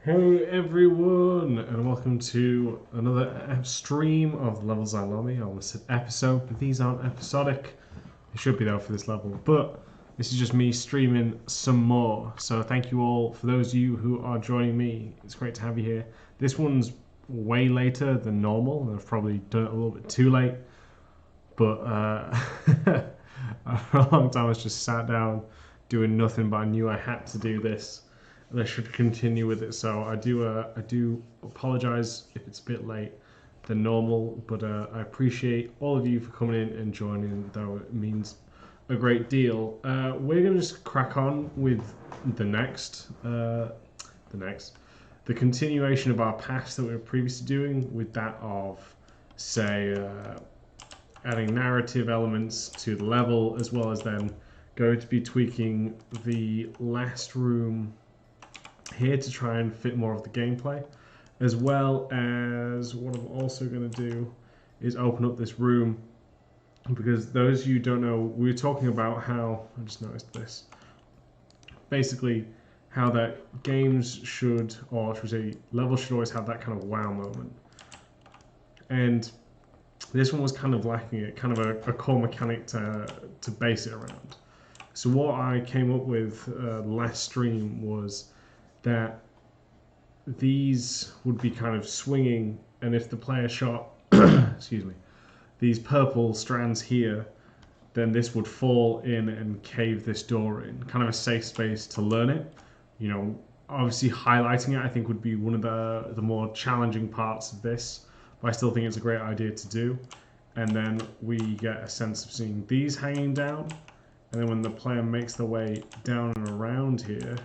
Hey everyone, and welcome to another stream of Levels I Lobby. I almost said episode, but these aren't episodic. They should be though for this level, but this is just me streaming some more. So thank you all for those of you who are joining me. It's great to have you here. This one's way later than normal. I've probably done it a little bit too late, but for a long time I was just sat down doing nothing, but I knew I had to do this and I should continue with it. So I do apologize if it's a bit late than normal, but I appreciate all of you for coming in and joining, though it means a great deal. We're gonna just crack on with the next, the continuation of our past that we were previously doing, with that of, say, adding narrative elements to the level, as well as then going to be tweaking the last room here to try and fit more of the gameplay, as well as what I'm also going to do is open up this room, because those of you who don't know, we were talking about how, I just noticed this, basically how that games should, or should we say levels should always have that kind of wow moment, and this one was kind of lacking it, kind of a core mechanic to base it around. So what I came up with last stream was that these would be kind of swinging, and if the player shot, excuse me, these purple strands here, then this would fall in and cave this door in, kind of a safe space to learn it. You know, obviously highlighting it I think would be one of the more challenging parts of this, but I still think it's a great idea to do. And then we get a sense of seeing these hanging down, and then when the player makes their way down and around here,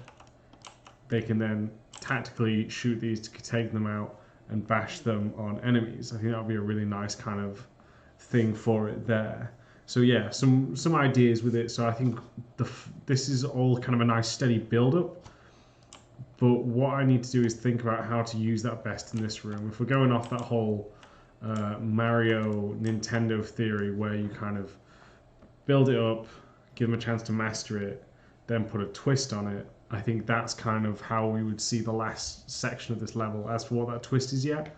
they can then tactically shoot these to take them out and bash them on enemies. I think that would be a really nice kind of thing for it there. So yeah, some ideas with it. So I think this is all kind of a nice steady build up. But what I need to do is think about how to use that best in this room. If we're going off that whole Mario Nintendo theory where you kind of build it up, give them a chance to master it, then put a twist on it, I think that's kind of how we would see the last section of this level. As for what that twist is yet,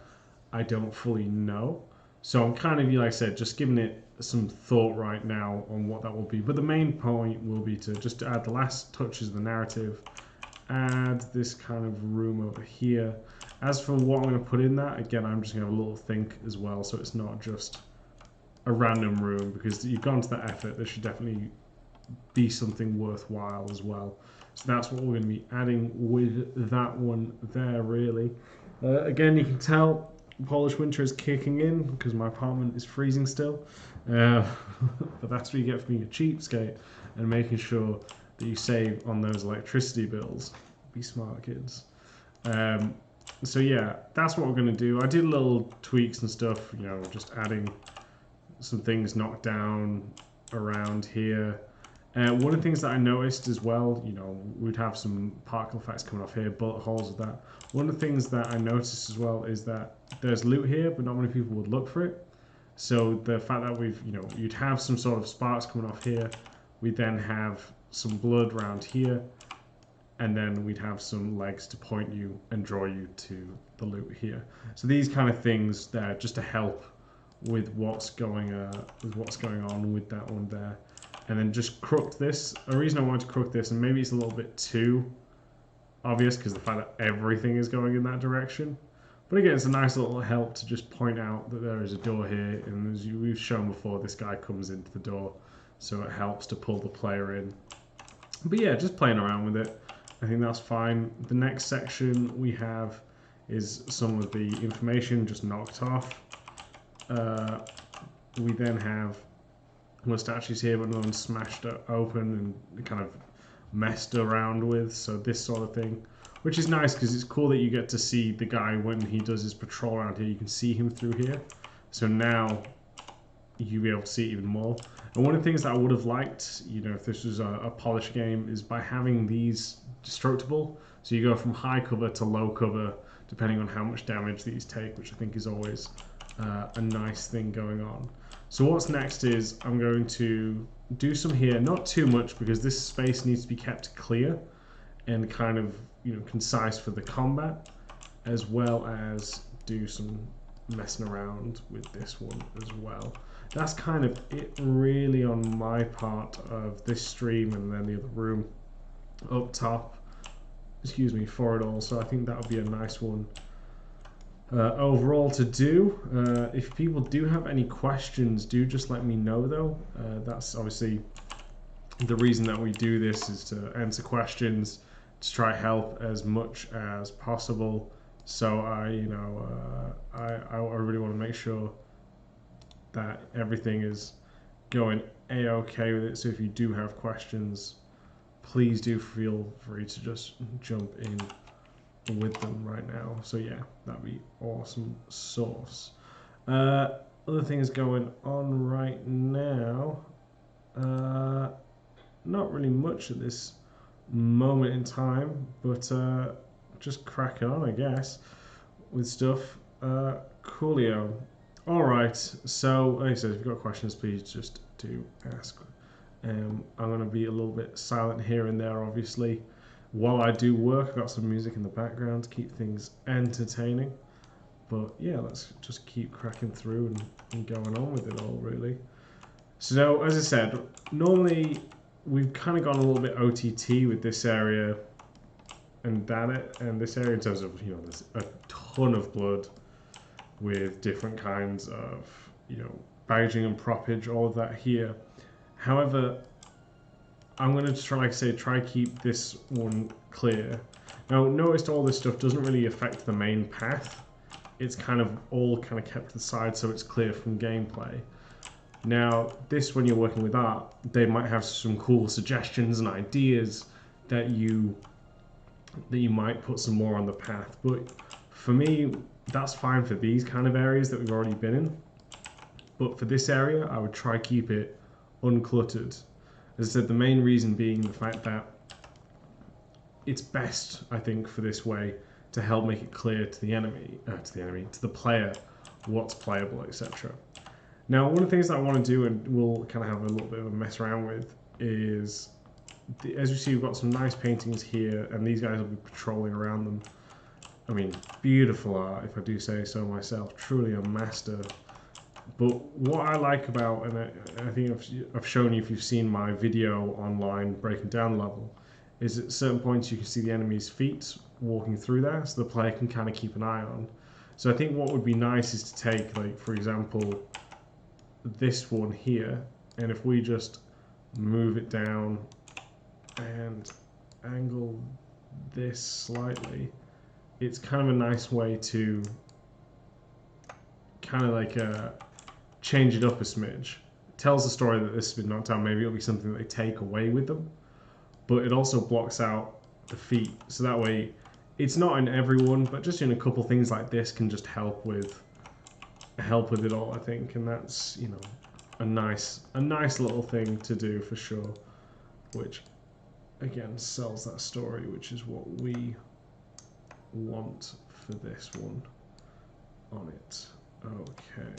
I don't fully know. So I'm kind of, like I said, just giving it some thought right now on what that will be. But the main point will be to just add the last touches of the narrative, add this kind of room over here. As for what I'm going to put in that, again, I'm just going to have a little think as well, so it's not just a random room, because you've gone to that effort, there should definitely be something worthwhile as well. So that's what we're going to be adding with that one there, really. Again, you can tell Polish winter is kicking in because my apartment is freezing still. But that's what you get from being a cheapskate and making sure that you save on those electricity bills. Be smart, kids. So yeah, that's what we're going to do. I did little tweaks and stuff, you know, just adding some things knocked down around here. One of the things that I noticed as well, you know, we'd have some particle effects coming off here, bullet holes with that. One of the things that I noticed as well is that there's loot here, but not many people would look for it. So the fact that we've, you know, you'd have some sort of sparks coming off here, we'd then have some blood around here, and then we'd have some legs to point you and draw you to the loot here. So these kind of things there, just to help with what's going on with that one there. And then just crooked this. A reason I wanted to crook this, and maybe it's a little bit too obvious because the fact that everything is going in that direction. But again, it's a nice little help to just point out that there is a door here, and as we've shown before, this guy comes into the door, so it helps to pull the player in. But yeah, just playing around with it. I think that's fine. The next section we have is some of the information just knocked off. We then have one statues here, but no one's smashed open and kind of messed around with. So this sort of thing, which is nice because it's cool that you get to see the guy when he does his patrol around here. You can see him through here. So now you'll be able to see it even more. And one of the things that I would have liked, you know, if this was a polished game, is by having these destructible. So you go from high cover to low cover, depending on how much damage these take, which I think is always a nice thing going on. So what's next is I'm going to do some here, not too much because this space needs to be kept clear and kind of, you know, concise for the combat. as well as do some messing around with this one as well. That's kind of it really on my part of this stream, and then the other room up top, excuse me, for it all. So I think that would be a nice one overall to do. If people do have any questions, do just let me know though. That's obviously the reason that we do this, is to answer questions, to try help as much as possible. So I really want to make sure that everything is going a-okay with it. So if you do have questions, please do feel free to just jump in with them right now. So yeah, that'd be awesome sauce. Other things going on right now, not really much at this moment in time, but just cracking on, I guess, with stuff. Coolio. All right, so like I said, if you've got questions, please just do ask. I'm going to be a little bit silent here and there, obviously. While I do work, I've got some music in the background to keep things entertaining. But yeah, let's just keep cracking through and going on with it all, really. So as I said, normally we've kind of gone a little bit OTT with this area and this area in terms of, you know, there's a ton of blood with different kinds of, you know, bagging and proppage, all of that here. However, I'm going to try, like I say, try keep this one clear. Now, notice all this stuff doesn't really affect the main path. It's kind of all kind of kept to the side so it's clear from gameplay. Now, this, when you're working with art, they might have some cool suggestions and ideas that you might put some more on the path. But for me, that's fine for these kind of areas that we've already been in. But for this area, I would try keep it uncluttered. As I said, the main reason being the fact that it's best, I think, for this way to help make it clear to the player, what's playable, etc. Now, one of the things that I want to do, and we'll kind of have a little bit of a mess around with, is, as you see, we've got some nice paintings here, and these guys will be patrolling around them. I mean, beautiful art, if I do say so myself. Truly a master. But what I like about, and I think I've shown you if you've seen my video online breaking down the level, is at certain points you can see the enemy's feet walking through there, so the player can kind of keep an eye on. So I think what would be nice is to take, like, for example, this one here, and if we just move it down and angle this slightly, it's kind of a nice way to kind of like change it up a smidge. It tells the story that this has been knocked down. Maybe it'll be something that they take away with them, but it also blocks out the feet, so that way it's not in everyone, but just in a couple things like this can just help with it all, I think. And that's, you know, a nice little thing to do for sure, which again sells that story, which is what we want for this one on it. Okay,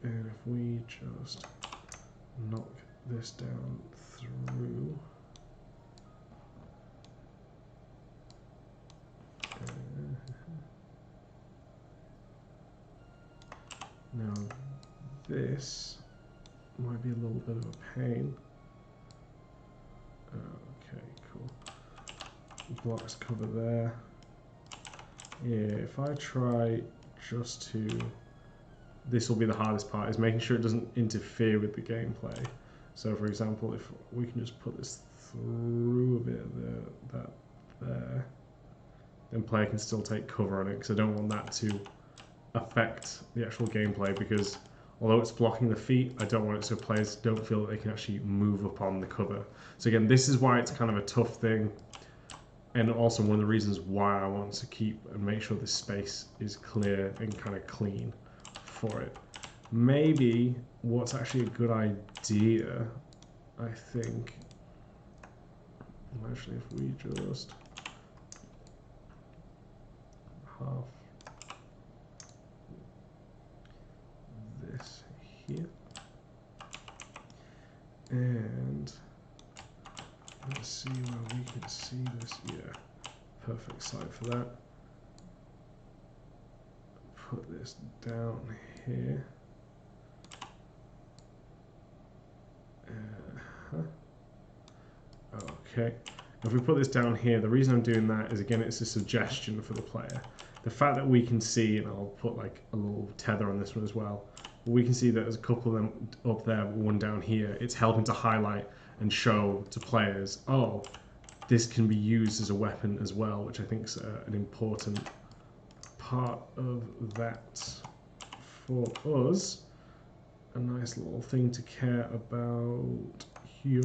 and if we just knock this down through, now this might be a little bit of a pain. Okay, cool. Blocks cover there. Yeah, if I try just to, this will be the hardest part, is making sure it doesn't interfere with the gameplay. So for example, if we can just put this through a bit of there, then player can still take cover on it, because I don't want that to affect the actual gameplay, because although it's blocking the feet, I don't want it so players don't feel that they can actually move upon the cover. So again, this is why it's kind of a tough thing, and also one of the reasons why I want to keep and make sure the space is clear and kind of clean for it. Maybe what's actually a good idea, I think, actually, if we just half this here, and let's see where we can see this. Yeah, perfect site for that. Put this down here. Okay. If we put this down here, the reason I'm doing that is, again, it's a suggestion for the player. The fact that we can see, and I'll put like a little tether on this one as well, we can see that there's a couple of them up there, one down here. It's helping to highlight and show to players, oh, this can be used as a weapon as well, which I think is an important part of that for us. A nice little thing to care about here.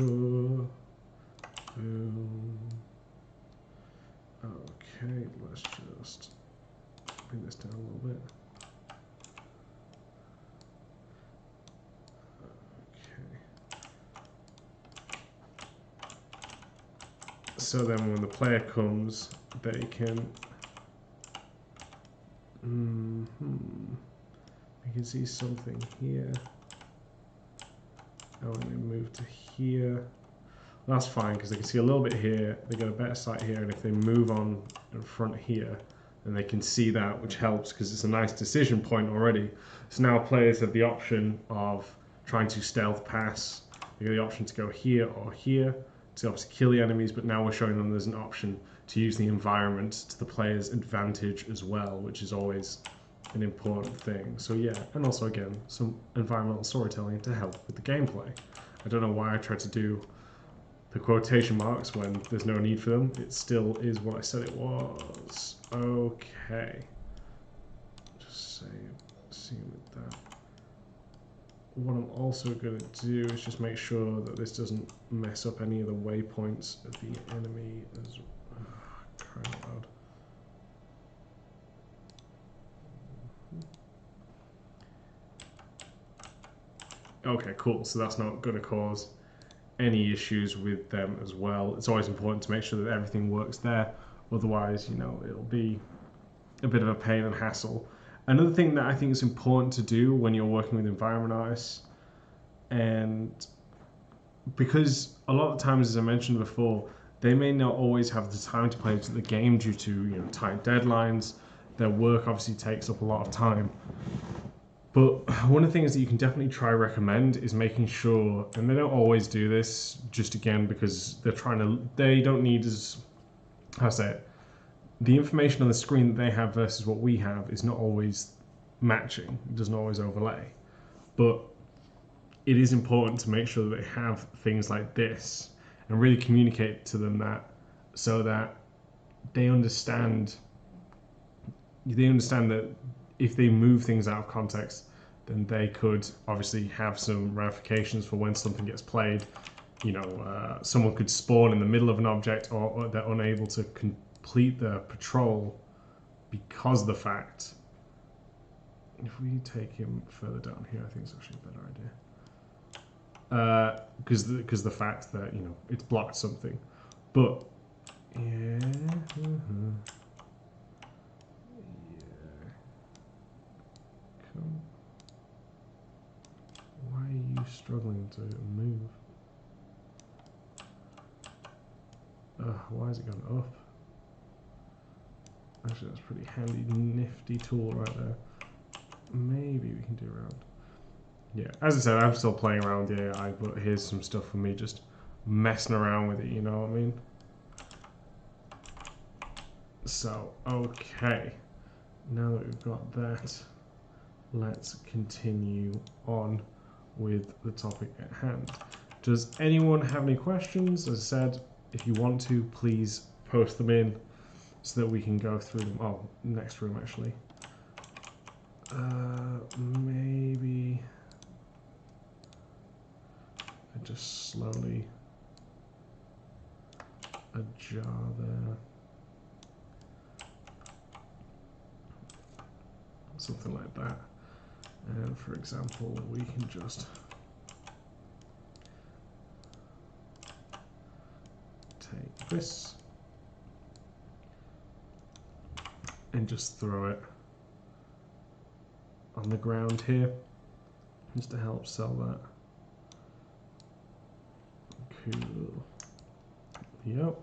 Okay, let's just bring this down a little bit. Okay. So then when the player comes, they can... You can see something here. Oh, and they move to here. That's fine, because they can see a little bit here, they get a better sight here, and if they move on in front here, then they can see that, which helps because it's a nice decision point already. So now players have the option of trying to stealth pass. They get the option to go here or here to obviously kill the enemies, but now we're showing them there's an option to use the environment to the player's advantage as well, which is always an important thing. So yeah, and also again, some environmental storytelling to help with the gameplay. I don't know why I tried to do the quotation marks when there's no need for them. It still is what I said it was. Okay. Just see with that. What I'm also going to do is just make sure that this doesn't mess up any of the waypoints of the enemy as crying out loud. Okay, cool. So that's not going to cause any issues with them as well. It's always important to make sure that everything works there. Otherwise, you know, it'll be a bit of a pain and hassle. Another thing that I think is important to do when you're working with environment artists, and because a lot of times, as I mentioned before, they may not always have the time to play the game due to, you know, tight deadlines. Their work obviously takes up a lot of time. But one of the things that you can definitely try recommend is making sure, and they don't always do this, just again because they're trying to, they don't need as, how to say it, the information on the screen that they have versus what we have is not always matching. It doesn't always overlay. But it is important to make sure that they have things like this and really communicate to them that, so that they understand that if they move things out of context, then they could obviously have some ramifications for when something gets played. You know, someone could spawn in the middle of an object, or they're unable to complete their patrol because of the fact. If we take him further down here, I think it's actually a better idea. Because the fact that, you know, it's blocked something. But yeah. Why are you struggling to move? Why is it going up? Actually, that's a pretty handy, nifty tool right there. Maybe we can do around. Yeah, as I said, I'm still playing around with the AI, but here's some stuff for me just messing around with it, you know what I mean? So, okay. Now that we've got that, let's continue on with the topic at hand. Does anyone have any questions? As I said, if you want to, please post them in so that we can go through them. Oh, next room actually. Maybe I just slowly ajar there. Something like that. And for example, we can just take this and just throw it on the ground here, just to help sell that. Cool. Yep.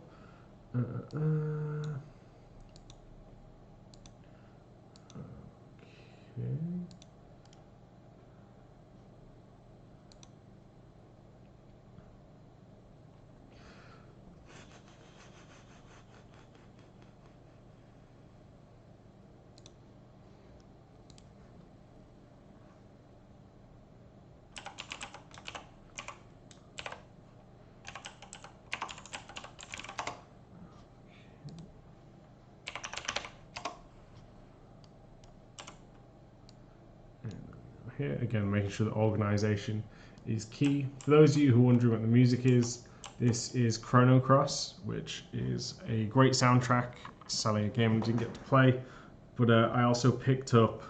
Here again, making sure that organization is key. For those of you who are wondering what the music is, this is Chrono Cross, which is a great soundtrack. Sadly, a game I didn't get to play, but I also picked up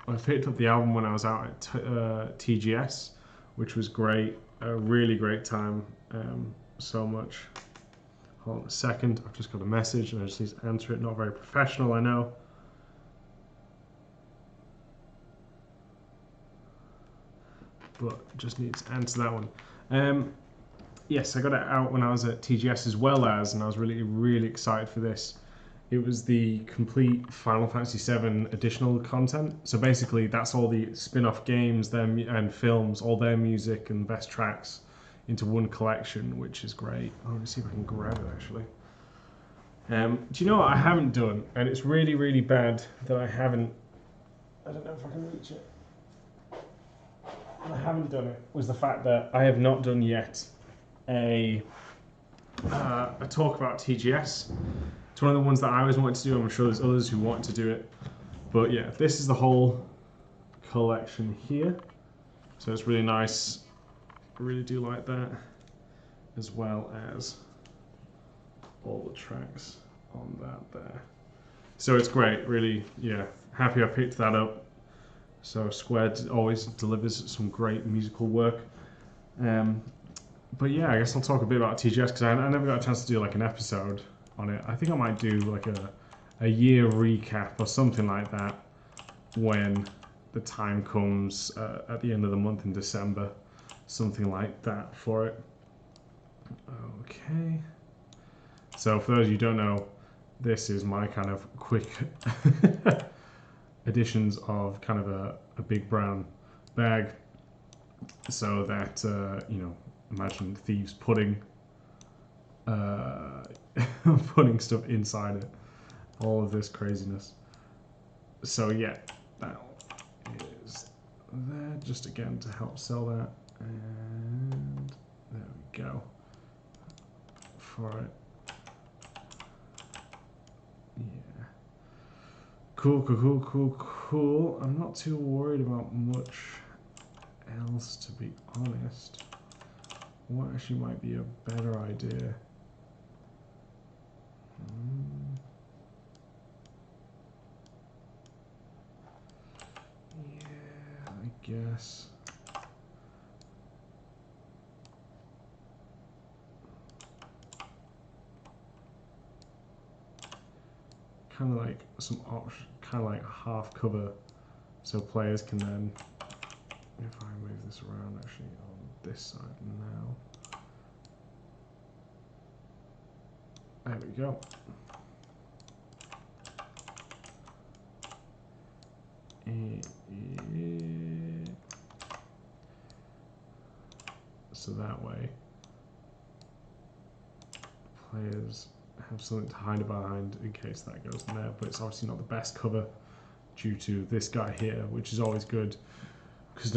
the album when I was out at TGS, which was great. A really great time. So much. Hold on a second. I've just got a message and I just need to answer it. Not very professional, I know. But just need to answer that one. Yes, I got it out when I was at TGS as well as, and I was really excited for this. It was the complete Final Fantasy VII additional content. So basically, that's all the spin-off games and films, all their music and best tracks into one collection, which is great. I'm gonna see if I can grab it actually. Do you know what I haven't done? And it's really bad that I haven't. I don't know if I can reach it. I haven't done it was the fact that I have not done yet a talk about TGS. It's one of the ones that I always wanted to do. I'm sure there's others who want to do it, but yeah, this is the whole collection here, so it's really nice. I really do like that, as well as all the tracks on that there. So it's great, really. Yeah, happy I picked that up. So Square always delivers some great musical work. But yeah, I guess I'll talk a bit about TGS because I never got a chance to do like an episode on it. I think I might do like a year recap or something like that when the time comes at the end of the month in December. Something like that for it. Okay. So for those of you who don't know, this is my kind of quick editions of kind of a big brown bag, so that you know, imagine thieves putting putting stuff inside it, all of this craziness. So yeah, that is there just again to help sell that, and there we go for it. Yeah. Cool. I'm not too worried about much else, to be honest. What actually might be a better idea? Yeah, I guess. Kind of like some option, kind of like a half cover, so players can then, if I move this around actually on this side now, there we go. So that way players have something to hide behind in case that goes in there, but it's obviously not the best cover due to this guy here, which is always good because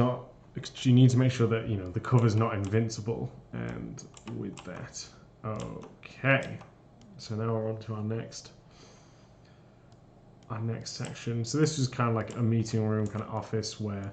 you need to make sure that, you know, the cover's not invincible. And with that, okay, so now we're on to our next section. So this is kind of like a meeting room kind of office where,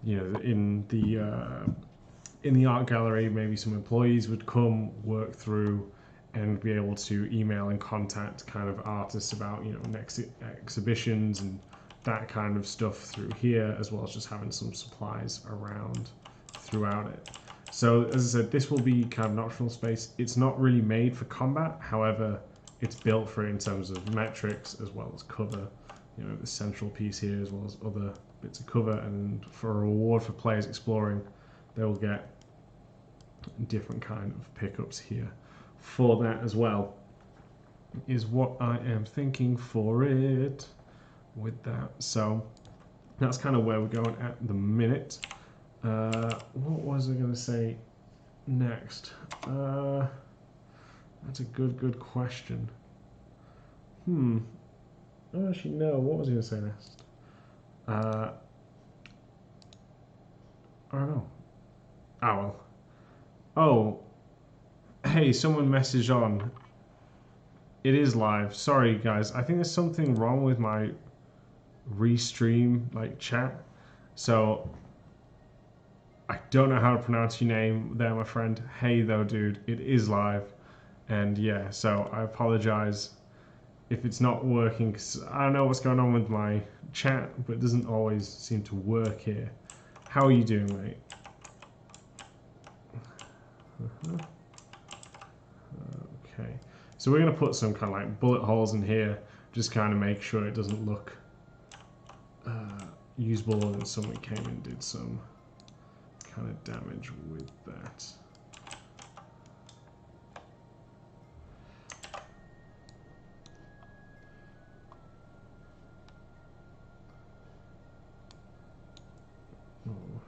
you know, in the art gallery, maybe some employees would come, work through, and be able to email and contact kind of artists about, you know, next exhibitions and that kind of stuff through here, as well as just having some supplies around throughout it. So as I said, this will be kind of an optional space. It's not really made for combat, however, it's built for it in terms of metrics as well as cover. You know, the central piece here as well as other bits of cover, and for a reward for players exploring, they will get different kind of pickups here for that as well, is what I am thinking for it with that. So That's kind of where we're going at the minute. What was I going to say next? That's a good question. Actually, no. What was I going to say next? I don't know. Oh, well. Oh, hey, someone messaged on. It is live. Sorry, guys. I think there's something wrong with my restream, like, chat. So, I don't know how to pronounce your name there, my friend. Hey, though, dude. It is live. And, yeah, so I apologize if it's not working, because I don't know what's going on with my chat, but it doesn't always seem to work here. How are you doing, mate? Okay, so we're going to put some kind of like bullet holes in here, just kind of make sure it doesn't look usable, and someone came and did some kind of damage with that. Oh.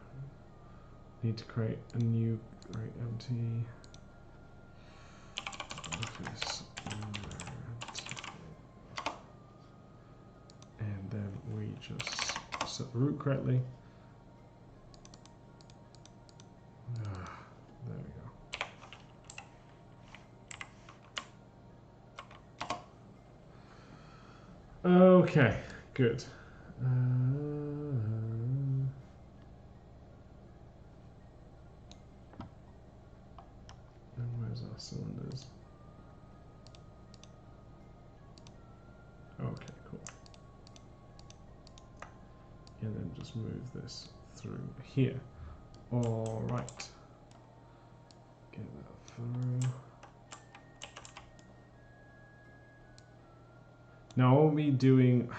Need to create a new empty office, and then we just set the root correctly. There we go. Okay, good. Where's our cylinders? Okay, cool. And then just move this through here. All right. Get that through. Now I won't be doing.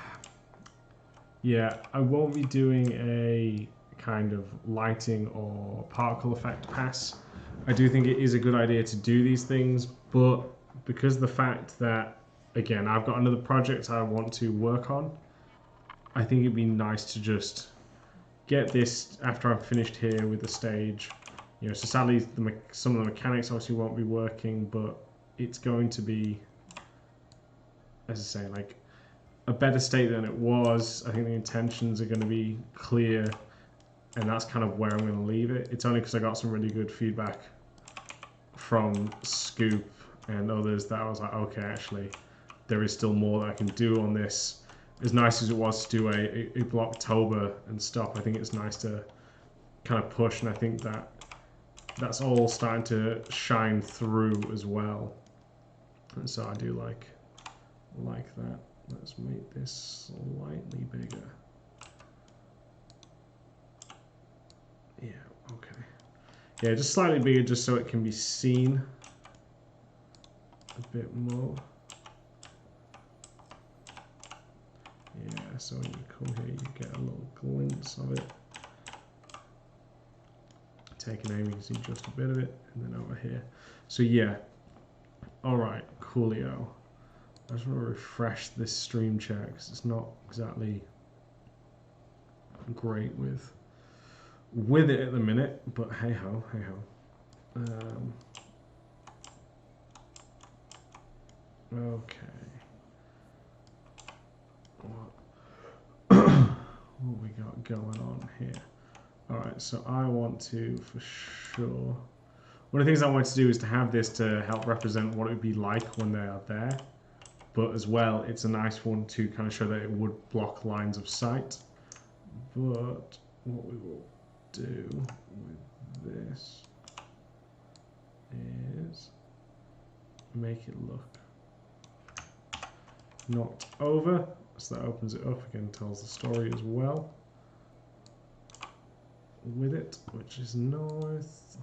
Yeah, I won't be doing a kind of lighting or particle effect pass. I do think it is a good idea to do these things, but because of the fact that, again, I've got another project I want to work on, I think it'd be nice to just get this after I've finished here with the stage. You know, so sadly, some of the mechanics obviously won't be working, but it's going to be, as I say, like a better state than it was. I think the intentions are going to be clear, and that's kind of where I'm going to leave it. It's only because I got some really good feedback from Scoop and others that I was like, okay, actually, there is still more that I can do on this. As nice as it was to do a Blocktober and stuff, I think it's nice to kind of push, and I think that that's all starting to shine through as well. And so I do like that. Let's make this slightly bigger. Yeah, okay. Yeah, just slightly bigger just so it can be seen a bit more. Yeah, so when you come here, you get a little glimpse of it. Take an aim, you can see just a bit of it, and then over here. So yeah, all right, coolio. I just want to refresh this stream chat because it's not exactly great with it at the minute, but hey ho, hey ho. Okay. What we got going on here? All right, so I want to, for sure, one of the things I want to do is to have this to help represent what it would be like when they are there, but as well, it's a nice one to kind of show that it would block lines of sight. But what we will do with this is make it look knocked over, so that opens it up again, tells the story as well with it, which is nice.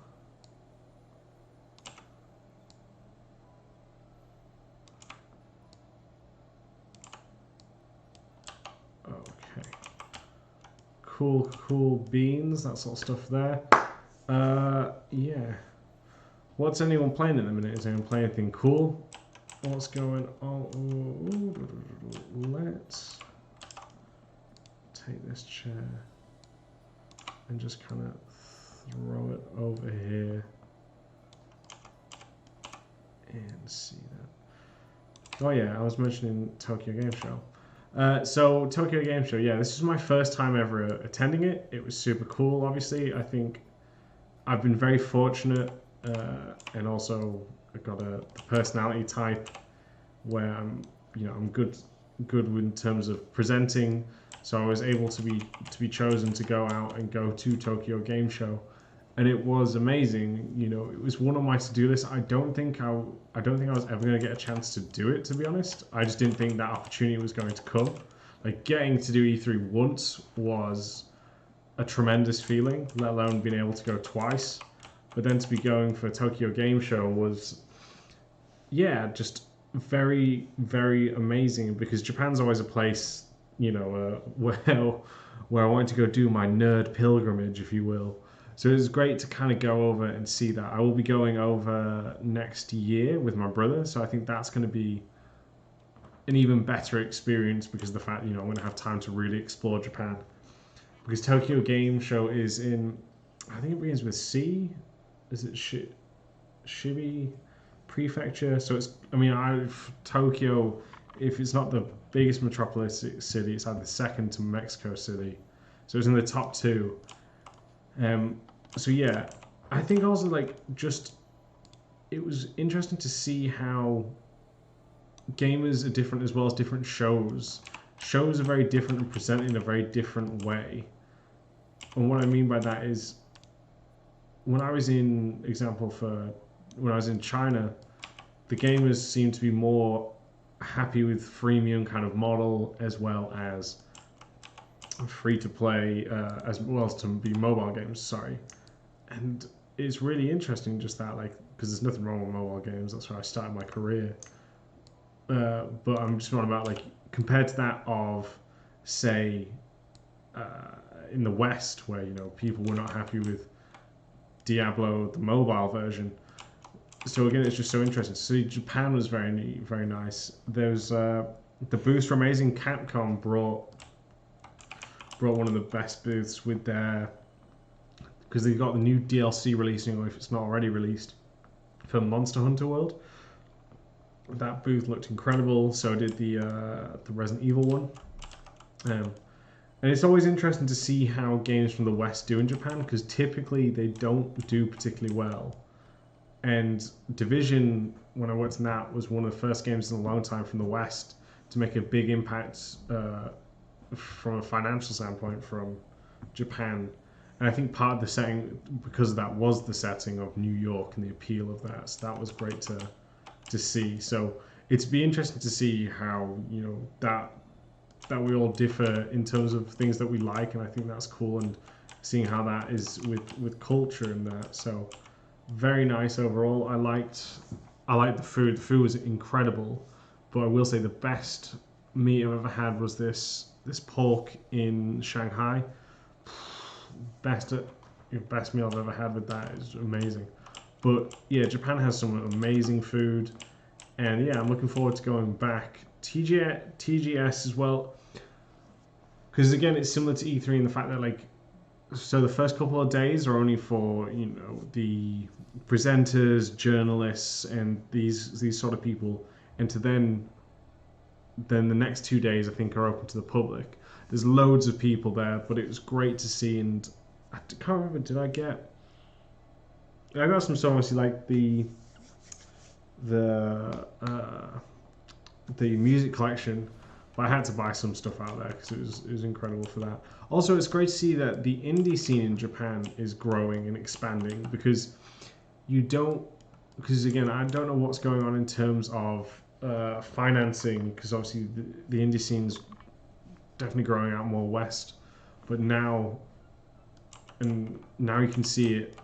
Okay, cool beans, that sort of stuff there. Yeah, what's anyone playing at the minute? Is anyone playing anything cool? What's going on? Let's take this chair and just kind of throw it over here and see that. Oh yeah, I was mentioning Tokyo Game Show. So Tokyo Game Show, yeah, this was my first time ever attending it. It was super cool, obviously. I think I've been very fortunate, and also I've got the personality type where I'm good in terms of presenting. So I was able to be chosen to go out and go to Tokyo Game Show, and it was amazing. It was one of my to-do lists. I don't think I was ever going to get a chance to do it, to be honest. I just didn't think that opportunity was going to come. Like, getting to do E3 once was a tremendous feeling, let alone being able to go twice. But then to be going for Tokyo Game Show was, yeah, just very, very amazing, because Japan's always a place, where I wanted to go do my nerd pilgrimage, if you will. So it was great to kind of go over and see that. I will be going over next year with my brother, so I think that's going to be an even better experience, because of the fact, I'm going to have time to really explore Japan. Because Tokyo Game Show is in, I think it begins with C. Is it Shibi Prefecture? So it's, Tokyo, if it's not the biggest metropolis city, it's either second to Mexico City. So it's in the top two. So yeah, I think also it was interesting to see how gamers are different, as well as different shows. Shows are very different and presented in a very different way. And what I mean by that is, when I was in China, the gamers seemed to be more happy with freemium kind of model, as well as free to play, as well as to be mobile games. Sorry, and it's really interesting just that, because there's nothing wrong with mobile games. That's where I started my career. But I'm just talking about, compared to that of, say, in the West, where people were not happy with Diablo, the mobile version. So again, it's just so interesting. So Japan was very, very nice. There's the booths from Amazing. Capcom brought one of the best booths with their, because they've got the new DLC releasing, or if it's not already released, for Monster Hunter World. That booth looked incredible. So did the Resident Evil one. And it's always interesting to see how games from the West do in Japan, because typically they don't do particularly well. And Division, when I worked in that, was one of the first games in a long time from the West to make a big impact from a financial standpoint from Japan. And I think part of the setting, because of that, was the setting of New York and the appeal of that. So that was great to see. So it'd be interesting to see how, that we all differ in terms of things that we like, and I think that's cool, and seeing how that is with culture and that. So very nice overall. I liked the food. The food was incredible, but I will say the best meat I've ever had was this pork in Shanghai. Best meal I've ever had with that. Is amazing. But yeah, Japan has some amazing food, and yeah, I'm looking forward to going back. TGS as well, because again, it's similar to E3 in the fact that so the first couple of days are only for the presenters, journalists, and these sort of people, and then the next 2 days I think are open to the public. There's loads of people there, but it was great to see, and I can't remember, I got some songs like the music collection, but I had to buy some stuff out there because it was incredible for that. Also, it's great to see that the indie scene in Japan is growing and expanding, because again, I don't know what's going on in terms of financing, because obviously the indie scene's definitely growing out more west, but now you can see it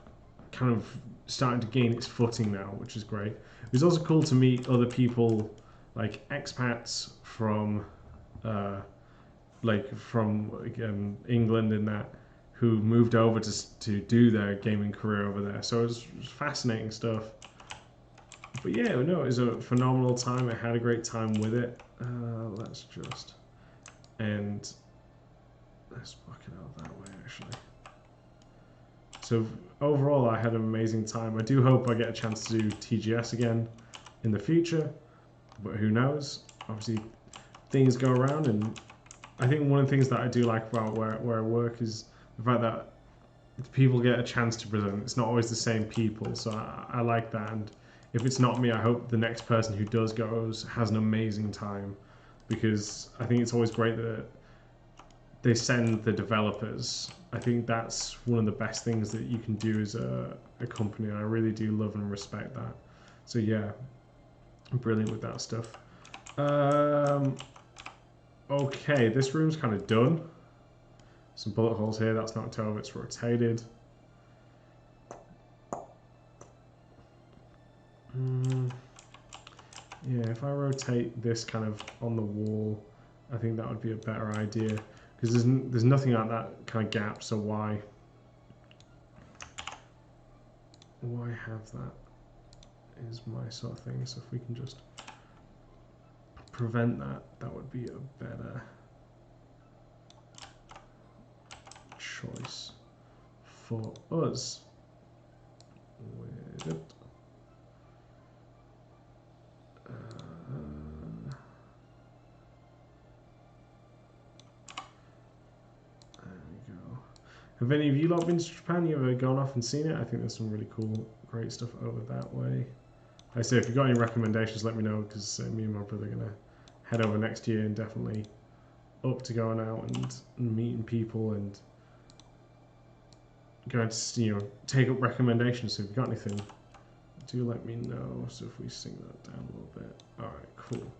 kind of starting to gain its footing now, which is great. It was also cool to meet other people, like expats from England and that, who moved over to do their gaming career over there. So it was fascinating stuff. But yeah, no, it was a phenomenal time. I had a great time with it. Let's let's block it out that way actually. So overall, I had an amazing time. I do hope I get a chance to do TGS again in the future, but who knows? Obviously, things go around, and I think one of the things that I do like about where I work is the fact that people get a chance to present. It's not always the same people, so I like that. And if it's not me, I hope the next person who does goes has an amazing time, because I think it's always great that they send the developers. I think that's one of the best things that you can do as a company, and I really do love and respect that. So yeah, I'm brilliant with that stuff. Okay, this room's kind of done. Some bullet holes here, that's knocked over, it's rotated. Yeah, if I rotate this kind of on the wall, I think that would be a better idea. Because there's nothing like that kind of gap, so why have that is my sort of thing. So if we can just prevent that, that would be a better choice for us with it. Have any of you lot been to Japan? You ever gone off and seen it? I think there's some really cool, great stuff over that way. I say, if you've got any recommendations, let me know, because me and my brother are going to head over next year and definitely up to going out and meeting people and going to, you know, take up recommendations. So if you've got anything, do let me know. So if we sing that down a little bit. All right, cool.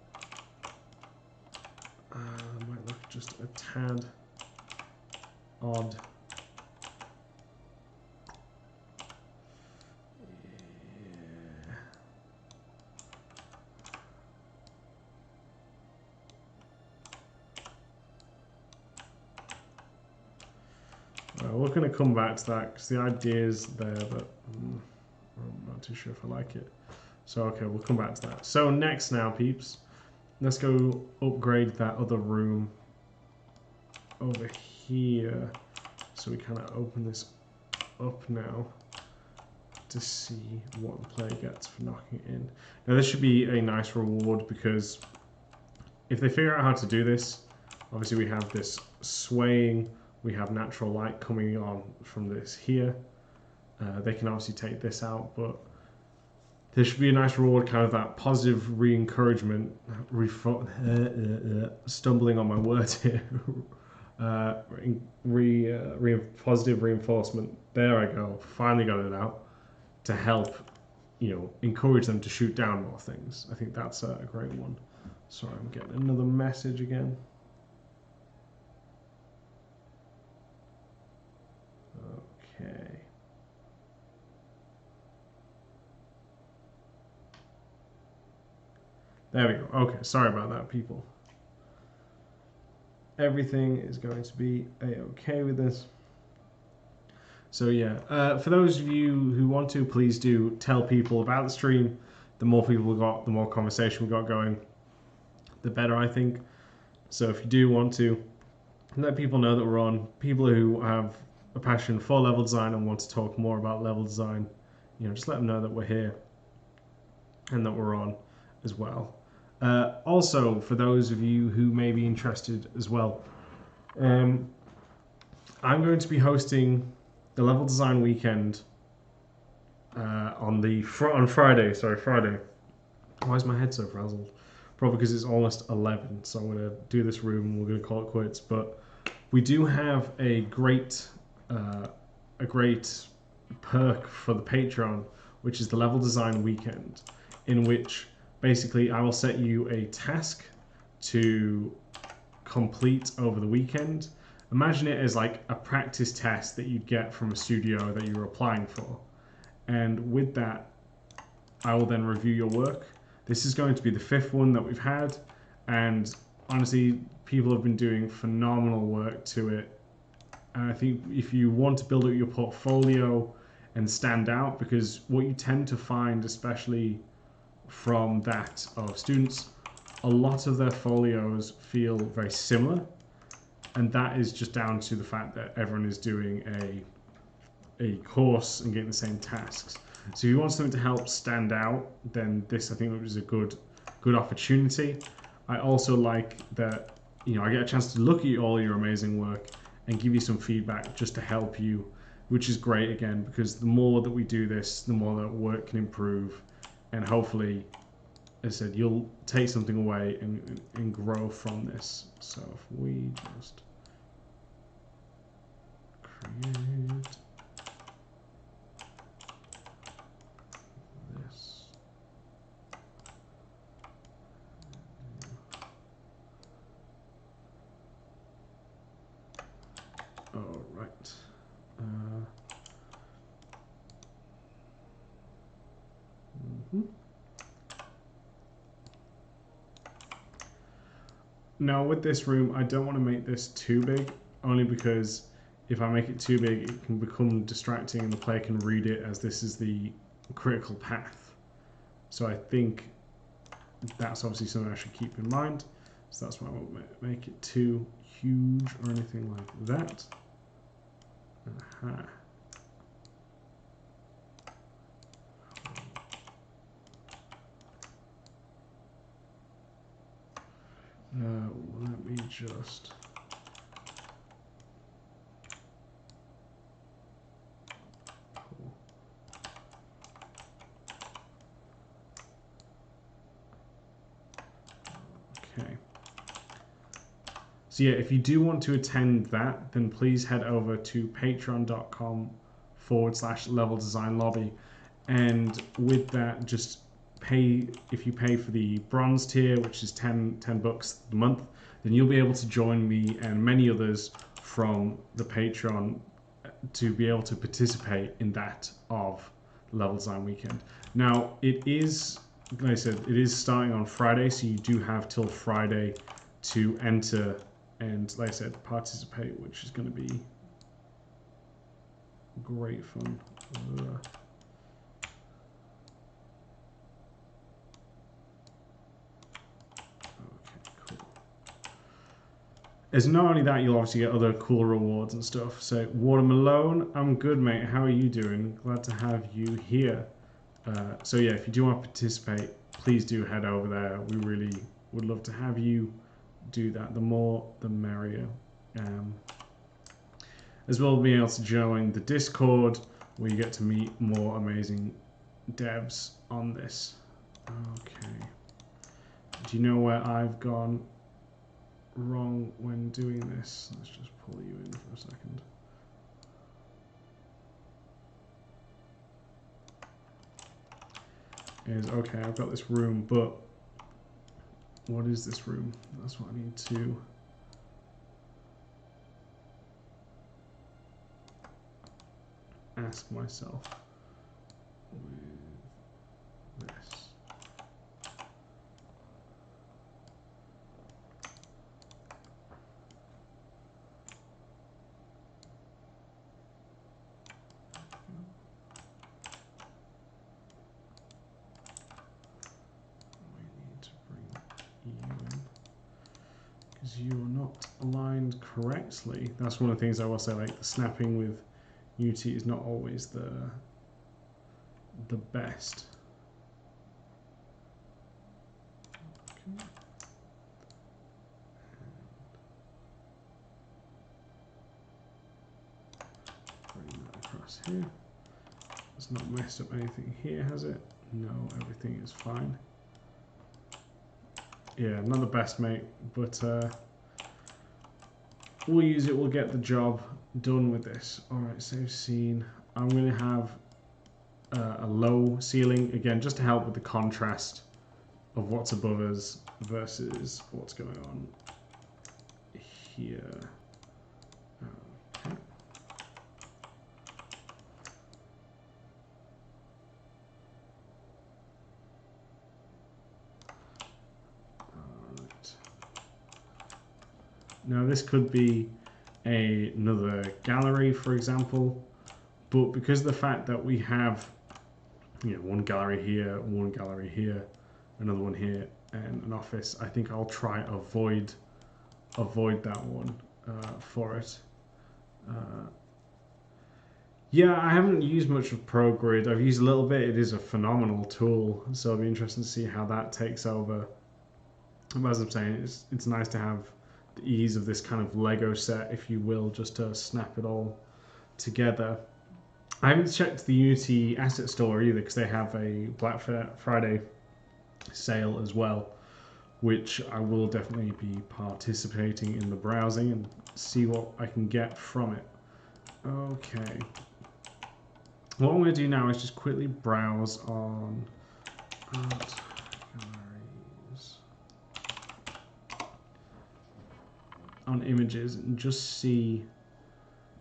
Might look just a tad odd. We're going to come back to that because the idea is there, but I'm not too sure if I like it. So, okay, we'll come back to that. So, next now, peeps, let's go upgrade that other room over here. So, we kind of open this up now to see what the player gets for knocking it in. Now, this should be a nice reward because if they figure out how to do this, obviously we have this swaying. We have natural light coming on from this here. They can obviously take this out, but there should be a nice reward, kind of that positive re-encouragement, stumbling on my words here, positive reinforcement. There I go, finally got it out, to help, you know, encourage them to shoot down more things. I think that's a great one. Sorry, I'm getting another message again. Okay. There we go. Okay, sorry about that, people. Everything is going to be a-okay with this. So yeah, for those of you who want to, please do tell people about the stream. The more people we got, the more conversation we got going, the better, I think. So if you do want to, let people know that we're on. People who have a passion for level design and want to talk more about level design, you know, just let them know that we're here and that we're on as well. Also, for those of you who may be interested as well, I'm going to be hosting the Level Design Weekend on Friday. Sorry, Friday. Why is my head so frazzled? Probably because it's almost 11, so I'm going to do this room and we're going to call it quits. But we do have a great perk for the Patreon, which is the Level Design Weekend, in which basically I will set you a task to complete over the weekend. Imagine it as like a practice test that you'd get from a studio that you're applying for. And with that, I will then review your work. This is going to be the 5th one that we've had, and honestly, people have been doing phenomenal work to it. And I think if you want to build up your portfolio and stand out, because what you tend to find, especially from that of students, a lot of their folios feel very similar. and that is just down to the fact that everyone is doing a course and getting the same tasks. So if you want something to help stand out, then this I think is a good opportunity. I also like that, you know, I get a chance to look at all your amazing work and give you some feedback just to help you, which is great again, because the more that we do this, the more that work can improve, and hopefully, as I said, you'll take something away and grow from this. So if we just create this. All right. Now with this room, I don't want to make this too big, only because if I make it too big, it can become distracting and the player can read it as this is the critical path. So I think that's obviously something I should keep in mind. So that's why I won't make it too huge or anything like that. Aha. Let me just... Okay. So yeah, if you do want to attend that, then please head over to patreon.com/level design lobby. And with that, just pay, if you pay for the bronze tier, which is 10 bucks a month, then you'll be able to join me and many others from the Patreon to be able to participate in that of Level Design Weekend. Now, it is, like I said, it is starting on Friday, so you do have till Friday to enter and, like I said, participate, which is going to be great fun. As not only that, you'll obviously get other cool rewards and stuff. So, Watermelon, I'm good, mate. How are you doing? Glad to have you here. So yeah, if you do want to participate, please do head over there. We really would love to have you do that. The more, the merrier. As well as being able to join the Discord, where you get to meet more amazing devs on this. Okay. Do you know where I've gone wrong when doing this? Let's just pull you in for a second. Is okay, I've got this room, but what is this room? That's what I need to ask myself with this. You are not aligned correctly. That's one of the things I will say, like the snapping with UT is not always the best. Okay. Bring that across here. It's not messed up anything here, has it? No, everything is fine. Yeah, not the best, mate, but we'll use it. We'll get the job done with this. All right, save scene. I'm going to have a low ceiling, again, just to help with the contrast of what's above us versus what's going on here. Okay. Now this could be another gallery, for example, but because of the fact that we have, you know, one gallery here, another one here, and an office, I think I'll try avoid that one. for it. Yeah, I haven't used much of ProGrid. I've used a little bit. It is a phenomenal tool, so it'll be interesting to see how that takes over. But as I'm saying, it's nice to have the ease of this kind of Lego set, if you will, just to snap it all together. I haven't checked the Unity asset store either because they have a Black Friday sale as well, which I will definitely be participating in the browsing and see what I can get from it. Okay. What I'm going to do now is just quickly browse on art galleries, on images, and just see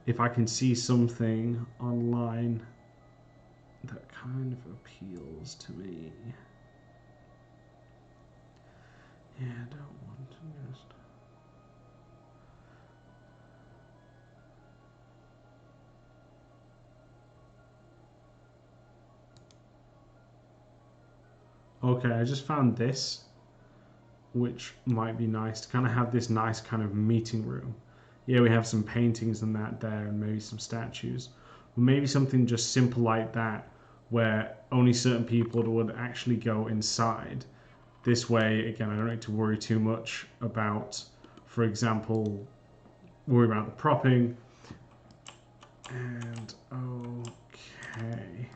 if I can see something online that kind of appeals to me. Yeah, I don't want to just... Okay, I just found this, which might be nice to kind of have this nice kind of meeting room. Yeah, we have some paintings and that there, and maybe some statues. But maybe something just simple like that, where only certain people would actually go inside. This way, again, I don't need to worry too much about, for example, worry about the propping. And okay.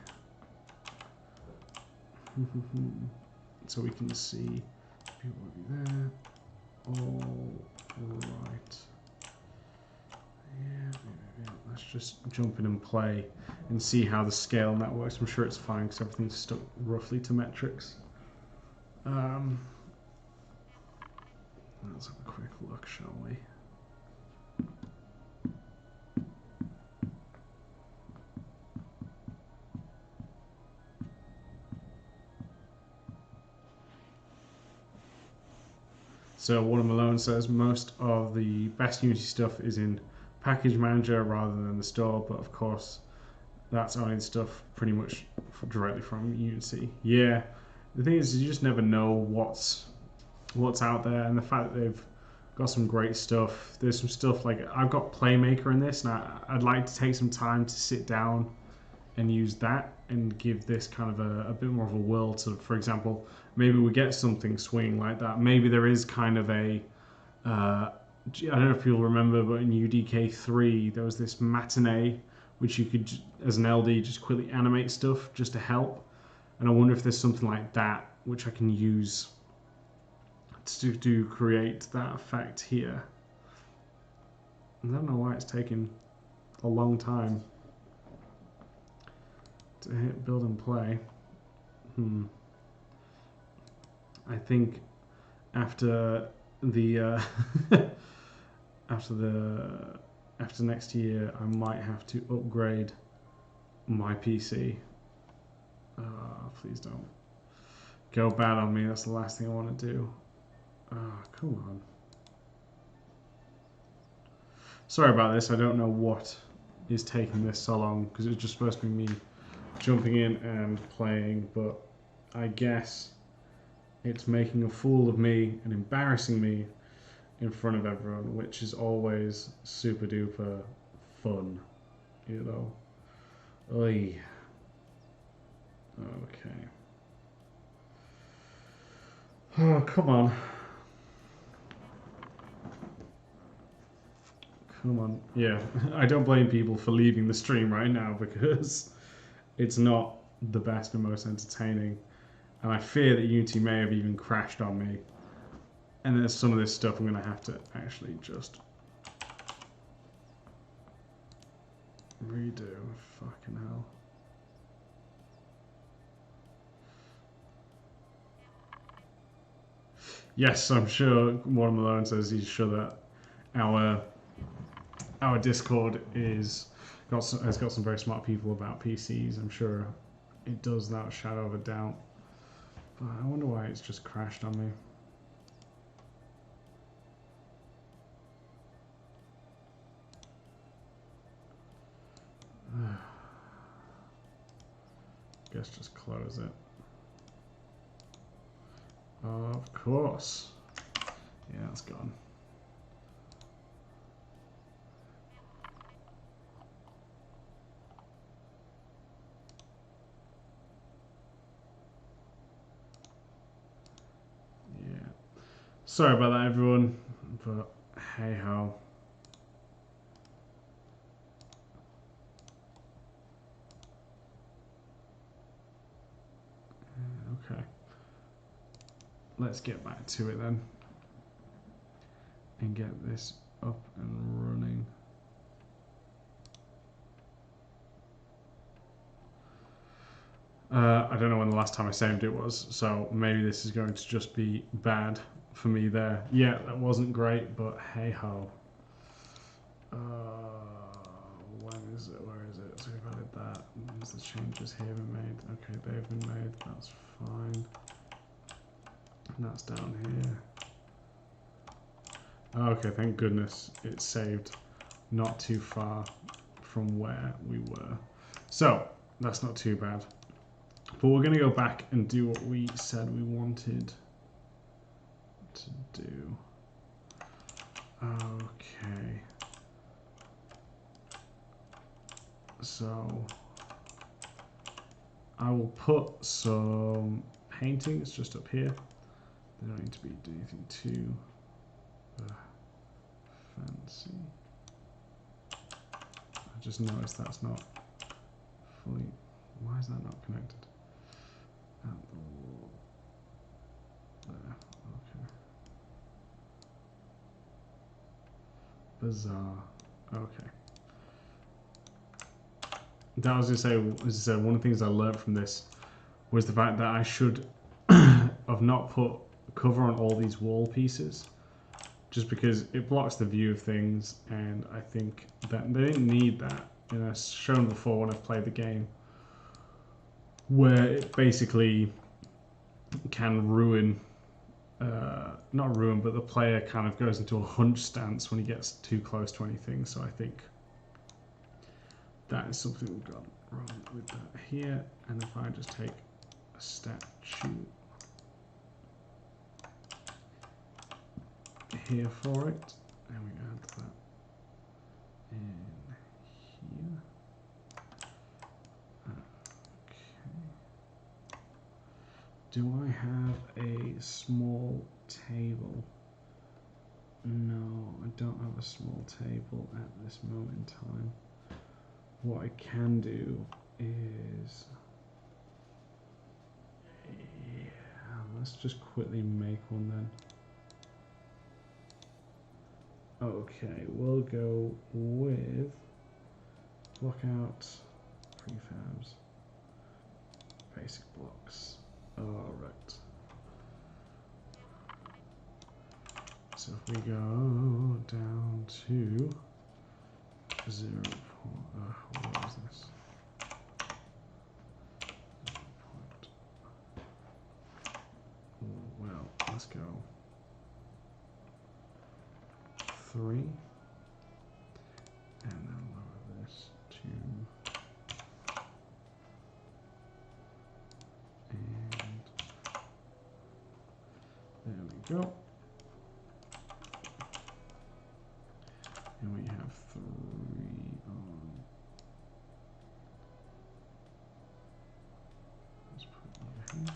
So we can see people will be there. All right. Yeah. Let's just jump in and play and see how the scale and that works. I'm sure it's fine because everything's stuck roughly to metrics. Let's have a quick look, shall we? So Warren Malone says most of the best Unity stuff is in Package Manager rather than the store, but of course that's only the stuff pretty much directly from Unity. Yeah, the thing is you just never know what's out there, and the fact that they've got some great stuff. There's some stuff like I've got Playmaker in this, and I'd like to take some time to sit down and use that and give this kind of a bit more of a whirl to, for example, maybe we get something swinging like that. Maybe there is kind of a, I don't know if you'll remember, but in UDK3 there was this matinee which you could, as an LD, just quickly animate stuff just to help. And I wonder if there's something like that which I can use to create that effect here. I don't know why it's taking a long time to hit build and play. I think after the after next year, I might have to upgrade my PC. Please don't go bad on me. That's the last thing I want to do. Come on. Sorry about this. I don't know what is taking this so long because it's just supposed to be me jumping in and playing, but I guess it's making a fool of me and embarrassing me in front of everyone, which is always super duper fun, you know. Oy. Okay. Oh, come on. Come on. Yeah, I don't blame people for leaving the stream right now because it's not the best and most entertaining. And I fear that Unity may have even crashed on me. And there's some of this stuff I'm going to have to actually just redo. Fucking hell. Yes, I'm sure Warren Malone says he's sure that our Discord has got some very smart people about PCs. I'm sure it does, without a shadow of a doubt. But I wonder why it's just crashed on me. Guess just close it. Of course. Yeah, it's gone. Sorry about that, everyone, but hey ho. Okay. Let's get back to it then and get this up and running. I don't know when the last time I saved it was, so maybe this is going to just be bad for me there. Yeah, that wasn't great, but hey ho. When is it? Where is it? So we've added that. Has the changes here been made? Okay, they've been made. That's fine. And that's down here. Okay, thank goodness it's saved not too far from where we were. So that's not too bad. But we're going to go back and do what we said we wanted to do. Okay. So I will put some paintings just up here. They don't need to be anything too fancy. I just noticed that's not fully. Why is that not connected? At the wall. There. Okay. Bizarre. Okay. That was to say, as I said, one of the things I learned from this was the fact that I should have not put cover on all these wall pieces, just because it blocks the view of things, and I think that they didn't need that. And I've shown before when I've played the game, where it basically can ruin, not ruin, but the player kind of goes into a hunch stance when he gets too close to anything. So I think that is something we've got wrong with that here. And if I just take a statue here for it, and we add that in here. Okay. Do I have a small table? No, I don't have a small table at this moment in time. What I can do is, yeah, let's just quickly make one then. Okay, we'll go with block out prefabs, basic blocks. Alright. So if we go down to 0. What is this? Well, let's go 3, and then lower this to, and there we go. And we have 3 on. Let's put it over here.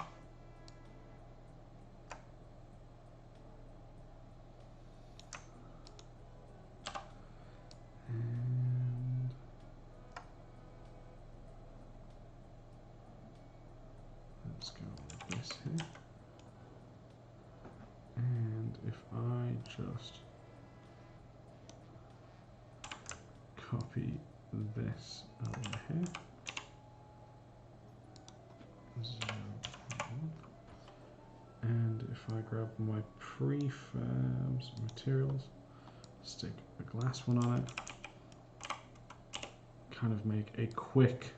And let's go with this here. And if I just copy this over here, 0.1, and if I grab my prefabs materials, stick a glass one on it, kind of make a quick,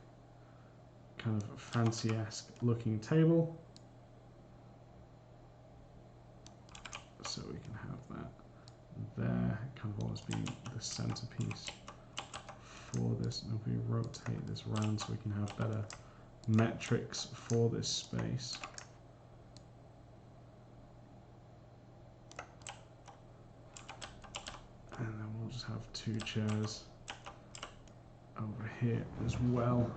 kind of fancy-esque looking table, so we can have that there, kind of almost being the centerpiece for this. And if we rotate this around so we can have better metrics for this space. And then we'll just have 2 chairs over here as well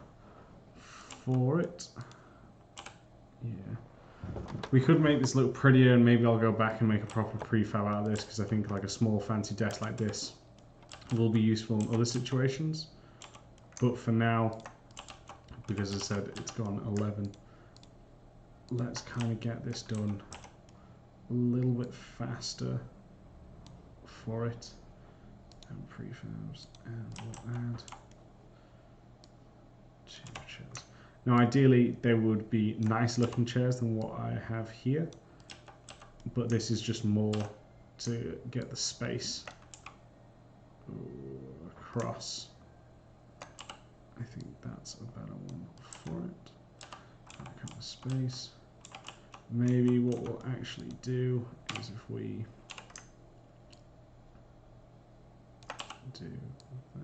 for it. Yeah. We could make this look prettier, and maybe I'll go back and make a proper prefab out of this, because I think like a small fancy desk like this will be useful in other situations. But for now, because as I said, it's gone 11, let's kind of get this done a little bit faster for it. And prefabs, and we'll add 2 chairs. Now ideally they would be nice looking chairs than what I have here, but this is just more to get the space across. I think that's a better one for it. That kind of space. Maybe what we'll actually do is if we do that.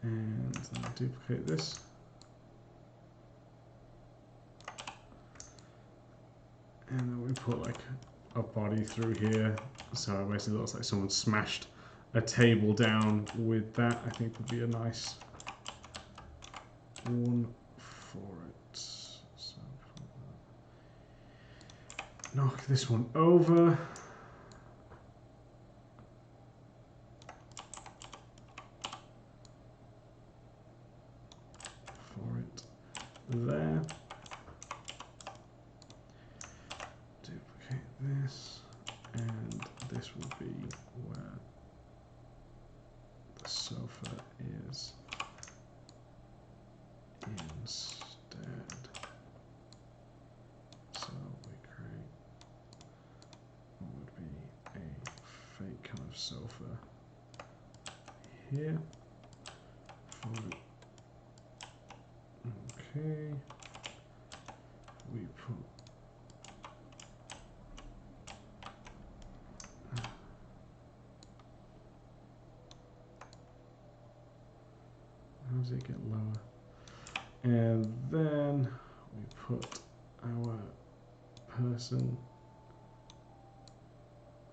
And then duplicate this. And then we put like a body through here. So it basically looks like someone smashed a table down with that. I think would be a nice one for it. So knock this one over. For it there. Duplicate this, and this will be where the sofa is instead. So we create what would be a fake kind of sofa here. Okay. We put how does it get lower? And then we put our person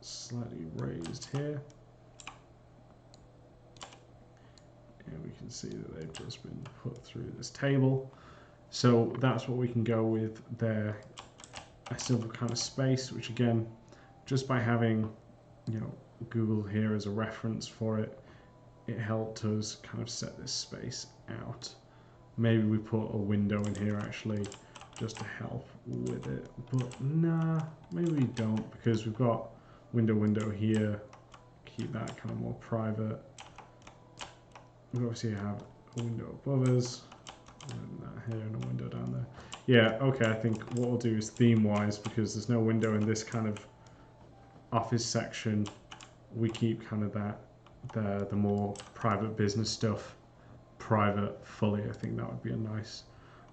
slightly raised here. And we can see that they've just been put through this table. So that's what we can go with there. A simple kind of space, which again, just by having, you know, Google here as a reference for it, it helped us kind of set this space out. Maybe we put a window in here actually, just to help with it. But nah, maybe we don't, because we've got window here. Keep that kind of more private. We obviously have a window above us, and that here, and a window down there. Yeah, okay, I think what we'll do is theme-wise, because there's no window in this kind of office section, we keep kind of that, the more private business stuff, private fully. I think that would be a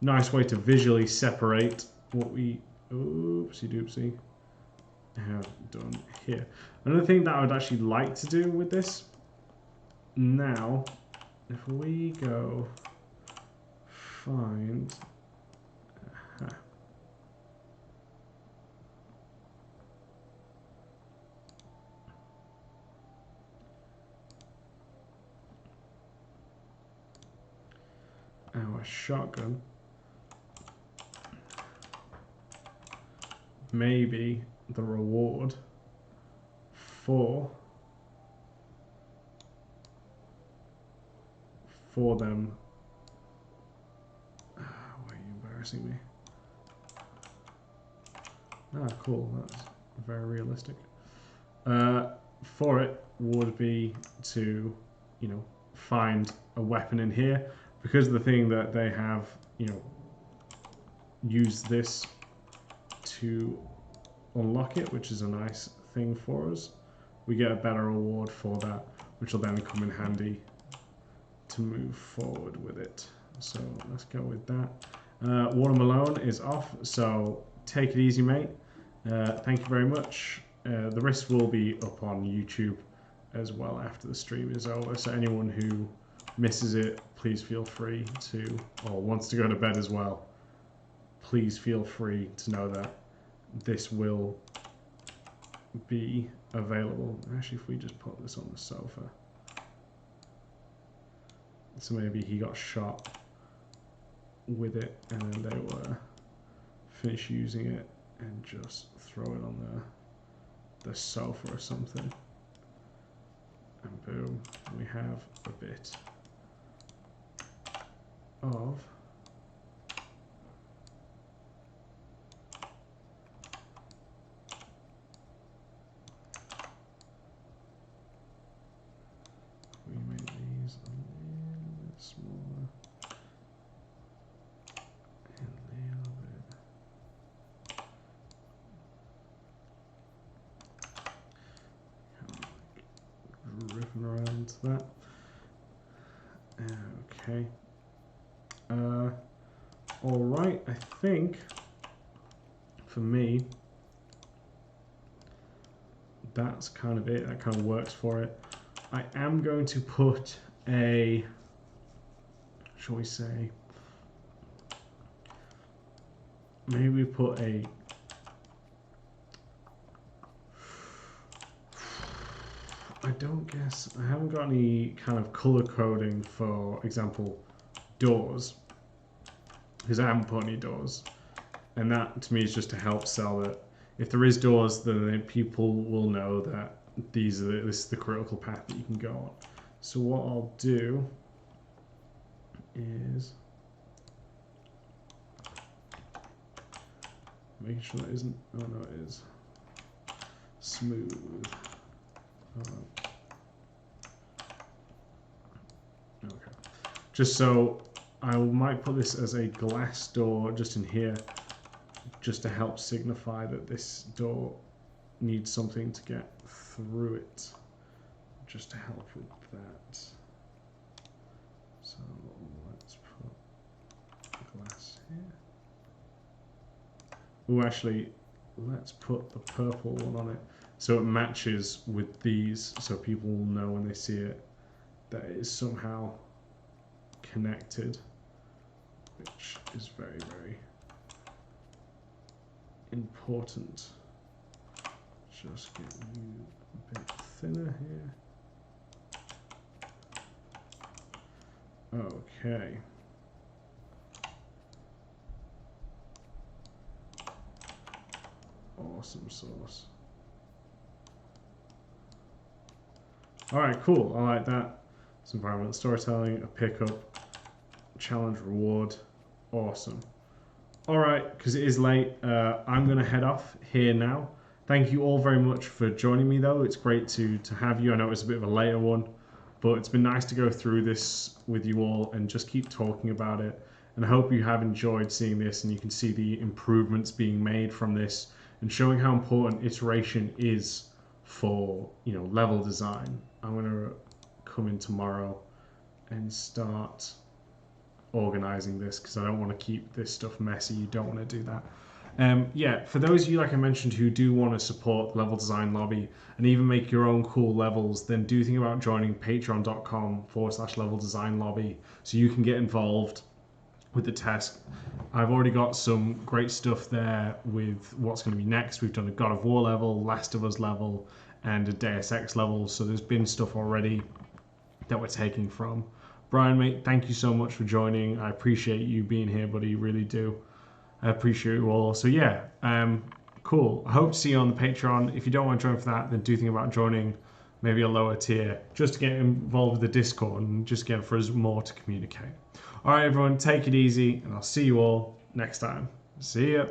nice way to visually separate what we, oopsie doopsie, have done here. Another thing that I would actually like to do with this, now, if we go find our shotgun, maybe the reward for them. Why are you embarrassing me? Ah, cool. That's very realistic. For it would be to, you know, find a weapon in here, because of the thing that they have, you know, use this to unlock it, which is a nice thing for us. We get a better reward for that, which will then come in handy to move forward with it. So let's go with that. Water Malone is off, so take it easy, mate. Thank you very much. The rest will be up on YouTube as well after the stream is over, so anyone who misses it, please feel free to, or wants to go to bed as well, please feel free to know that this will be available. Actually, if we just put this on the sofa. So maybe he got shot with it and then they were finish using it and just throw it on the sofa or something. And boom, we have a bit of we make these a little bit smaller and a little bit ripping around to that. Okay. All right, I think for me that's kind of it. That kind of works for it. I am going to put a, shall we say, maybe we put a, I don't guess, I haven't got any kind of color coding, for example, doors, because I haven't put any doors. And that to me is just to help sell that if there is doors, then people will know that this is the critical path that you can go on. So what I'll do is making sure that isn't, oh no, it is smooth. Okay, just so I might put this as a glass door just in here, just to help signify that this door needs something to get through it, just to help with that. So let's put glass here. Oh, actually, let's put the purple one on it so it matches with these, so people will know when they see it that it is somehow connected, which is very, very important. Just get you a bit thinner here. Okay. Awesome sauce. All right, cool. I like that. It's environmental storytelling, a pickup, challenge, reward. Awesome. All right, because it is late, I'm going to head off here now. Thank you all very much for joining me, though. It's great to have you. I know it's a bit of a later one, but it's been nice to go through this with you all and just keep talking about it. And I hope you have enjoyed seeing this and you can see the improvements being made from this and showing how important iteration is for, you know, level design. I'm going to come in tomorrow and start organizing this because I don't want to keep this stuff messy. You don't want to do that. Yeah, for those of you, like I mentioned, who do want to support the Level Design Lobby and even make your own cool levels, then do think about joining patreon.com/level design lobby so you can get involved with the test. I've already got some great stuff there with what's going to be next. We've done a God of War level, Last of Us level, and a Deus Ex level. So there's been stuff already that we're taking from. Brian, mate, thank you so much for joining. I appreciate you being here, buddy. Really do. I appreciate you all. So yeah, cool. I hope to see you on the Patreon. If you don't want to join for that, then do think about joining maybe a lower tier just to get involved with the Discord and just get for us more to communicate. All right, everyone, take it easy, and I'll see you all next time. See ya.